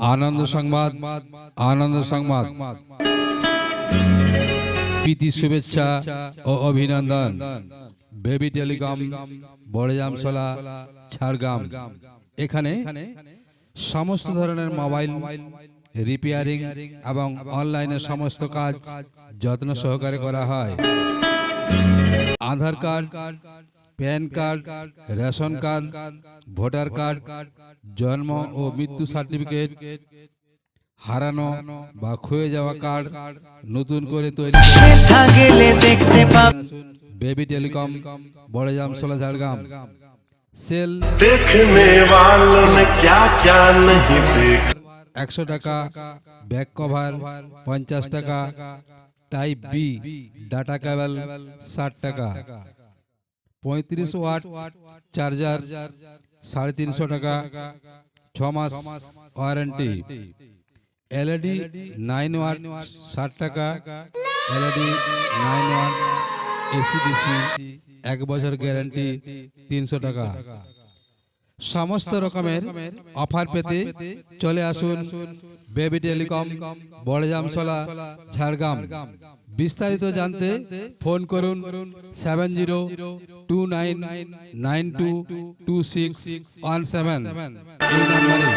आनंद संबाद आनंद संबाद প্রীতি শুভেচ্ছা ও অভিনন্দন। Baby telecom বড়জামশলা Jhargram এখানে সমস্ত ধরনের মোবাইল রিপেয়ারিং এবং অনলাইনে সমস্ত কাজ যত্ন সহকারে করা হয়। Aadhaar card, PAN card, ration card, voter card, জন্ম ও মৃত্যু সার্টিফিকেট, হারানো বা ক্ষয়ে যাওয়া কার্ড নতুন করে তৈরি বেবি টেলিকম বড়জামশলা ঝাড়গ্রাম। সেল देखने वालों ने क्या क्या नहीं देखा। 100 টাকা, ব্যাক কভার 50 টাকা, টাইপ বি ডাটা কেবল 60 টাকা, 35 ওয়াট চার্জার 350 টাকা, 6 মাস ওয়ারেন্টি। এলইডি 9 ওয়াট 60 টাকা, এলইডি 9 ওয়াট এসিডিসি 1 বছর গ্যারান্টি 300 টাকা। সমস্ত রকমের অফার পেতে চলে আসুন বেবি টেলিকম বড়জামশলা ঝাড়গ্রাম। বিস্তারিত জানতে ফোন করুন 7029922617 এই নম্বরে।